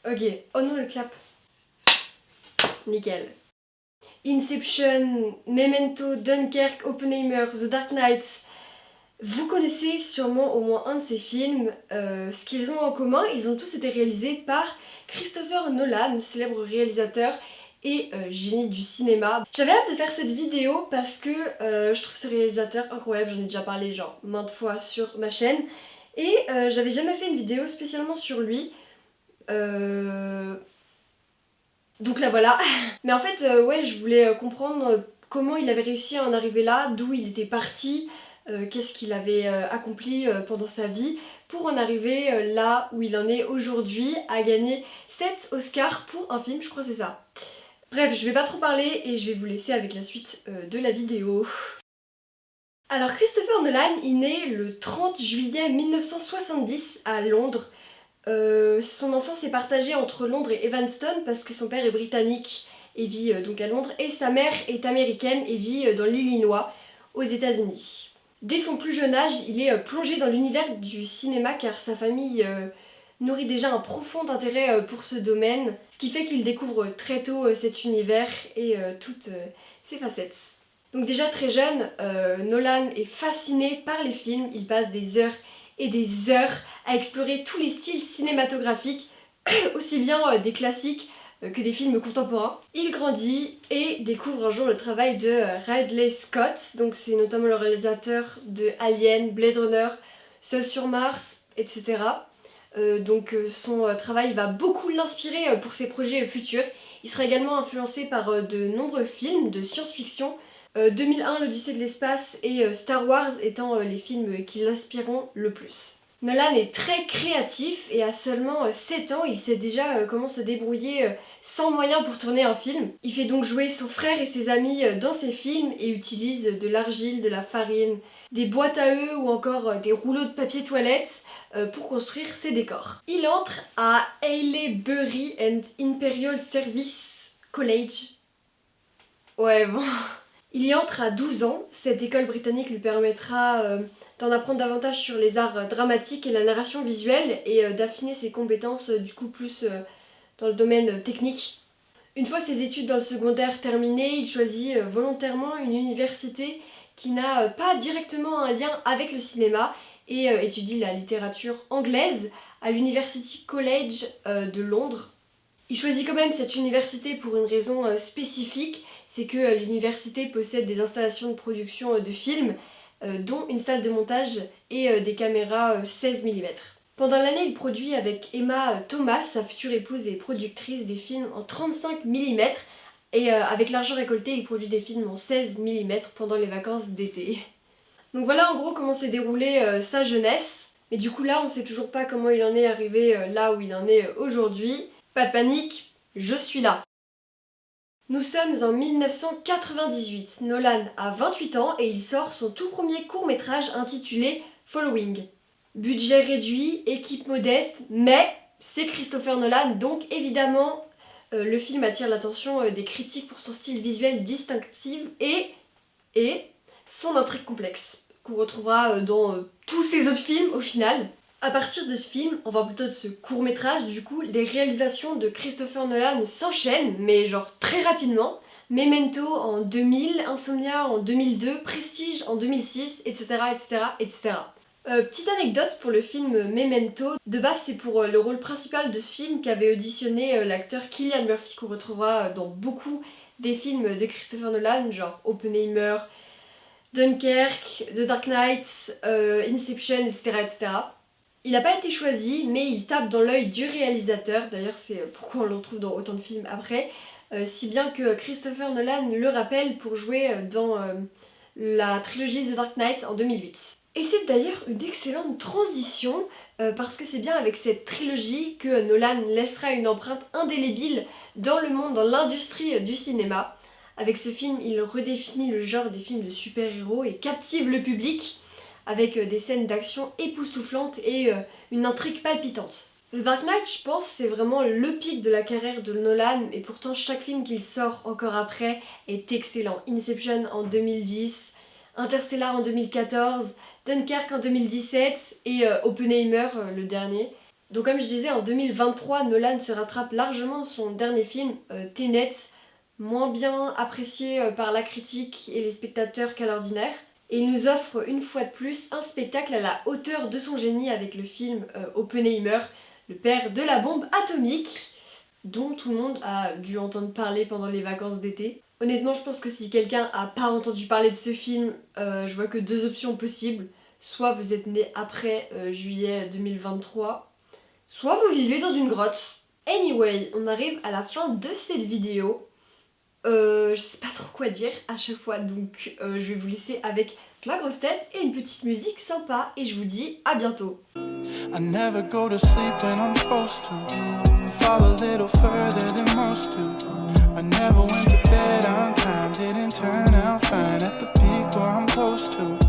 Ok, oh non le clap. Nickel. Inception, Memento, Dunkerque, Oppenheimer, The Dark Knight. Vous connaissez sûrement au moins un de ces films. Ce qu'ils ont en commun, ils ont tous été réalisés par Christopher Nolan, célèbre réalisateur et génie du cinéma. J'avais hâte de faire cette vidéo parce que je trouve ce réalisateur incroyable, j'en ai déjà parlé genre maintes fois sur ma chaîne. Et j'avais jamais fait une vidéo spécialement sur lui. Donc là voilà. Mais en fait, ouais, je voulais comprendre comment il avait réussi à en arriver là, d'où il était parti, qu'est-ce qu'il avait accompli pendant sa vie pour en arriver là où il en est aujourd'hui, à gagner 7 Oscars pour un film, je crois que c'est ça. Bref, je vais pas trop parler et je vais vous laisser avec la suite de la vidéo. Alors Christopher Nolan, il naît le 30 juillet 1970 à Londres. Son enfance est partagée entre Londres et Evanston parce que son père est britannique et vit donc à Londres et sa mère est américaine et vit dans l'Illinois aux États-Unis. Dès son plus jeune âge, il est plongé dans l'univers du cinéma car sa famille nourrit déjà un profond intérêt pour ce domaine, ce qui fait qu'il découvre très tôt cet univers et toutes ses facettes. Donc déjà très jeune, Nolan est fasciné par les films, il passe des heures et des heures à explorer tous les styles cinématographiques, aussi bien des classiques que des films contemporains. Il grandit et découvre un jour le travail de Ridley Scott, donc c'est notamment le réalisateur de Alien, Blade Runner, Seul sur Mars, etc. Son travail va beaucoup l'inspirer pour ses projets futurs. Il sera également influencé par de nombreux films de science-fiction, 2001, l'Odyssée de l'espace et Star Wars étant les films qui l'inspireront le plus. Nolan est très créatif et à seulement 7 ans, il sait déjà comment se débrouiller sans moyens pour tourner un film. Il fait donc jouer son frère et ses amis dans ses films et utilise de l'argile, de la farine, des boîtes à œufs ou encore des rouleaux de papier toilette pour construire ses décors. Il entre à Haileybury and Imperial Service College. Ouais bon... Il y entre à 12 ans, cette école britannique lui permettra d'en apprendre davantage sur les arts dramatiques et la narration visuelle et d'affiner ses compétences du coup plus dans le domaine technique. Une fois ses études dans le secondaire terminées, il choisit volontairement une université qui n'a pas directement un lien avec le cinéma et étudie la littérature anglaise à l'University College de Londres. Il choisit quand même cette université pour une raison spécifique, c'est que l'université possède des installations de production de films, dont une salle de montage et des caméras 16 mm. Pendant l'année, il produit avec Emma Thomas, sa future épouse et productrice, des films en 35 mm, et avec l'argent récolté, il produit des films en 16 mm pendant les vacances d'été. Donc voilà en gros comment s'est déroulée sa jeunesse, mais du coup là on sait toujours pas comment il en est arrivé là où il en est aujourd'hui. Pas de panique, je suis là. Nous sommes en 1998. Nolan a 28 ans et il sort son tout premier court-métrage intitulé Following. Budget réduit, équipe modeste, mais c'est Christopher Nolan, donc évidemment le film attire l'attention des critiques pour son style visuel distinctif et son intrigue complexe, qu'on retrouvera dans tous ses autres films au final. À partir de ce film, enfin plutôt de ce court-métrage, du coup, les réalisations de Christopher Nolan s'enchaînent, mais genre très rapidement. Memento en 2000, Insomnia en 2002, Prestige en 2006, etc. etc., etc. Petite anecdote pour le film Memento, de base c'est pour le rôle principal de ce film qu'avait auditionné l'acteur Cillian Murphy qu'on retrouvera dans beaucoup des films de Christopher Nolan, genre Oppenheimer, Dunkerque, The Dark Knight, Inception, etc., etc. Il n'a pas été choisi, mais il tape dans l'œil du réalisateur, d'ailleurs c'est pourquoi on le retrouve dans autant de films après, si bien que Christopher Nolan le rappelle pour jouer dans la trilogie The Dark Knight en 2008. Et c'est d'ailleurs une excellente transition, parce que c'est bien avec cette trilogie que Nolan laissera une empreinte indélébile dans le monde, dans l'industrie du cinéma. Avec ce film, il redéfinit le genre des films de super-héros et captive le public avec des scènes d'action époustouflantes et une intrigue palpitante. The Dark Knight, je pense, c'est vraiment le pic de la carrière de Nolan et pourtant chaque film qu'il sort encore après est excellent. Inception en 2010, Interstellar en 2014, Dunkerque en 2017 et Oppenheimer, le dernier. Donc comme je disais, en 2023, Nolan se rattrape largement de son dernier film, Tenet, moins bien apprécié par la critique et les spectateurs qu'à l'ordinaire. Et il nous offre une fois de plus un spectacle à la hauteur de son génie avec le film Oppenheimer, le père de la bombe atomique, dont tout le monde a dû entendre parler pendant les vacances d'été. Honnêtement, je pense que si quelqu'un a pas entendu parler de ce film, je vois que deux options possibles. Soit vous êtes né après juillet 2023, soit vous vivez dans une grotte. Anyway, on arrive à la fin de cette vidéo. Je sais pas trop quoi dire à chaque fois, donc je vais vous laisser avec ma grosse tête et une petite musique sympa, et je vous dis à bientôt. I never go to sleep when I'm supposed to. I fall a little further than most do. I never went to bed on time, didn't turn out fine at the peak where I'm close to.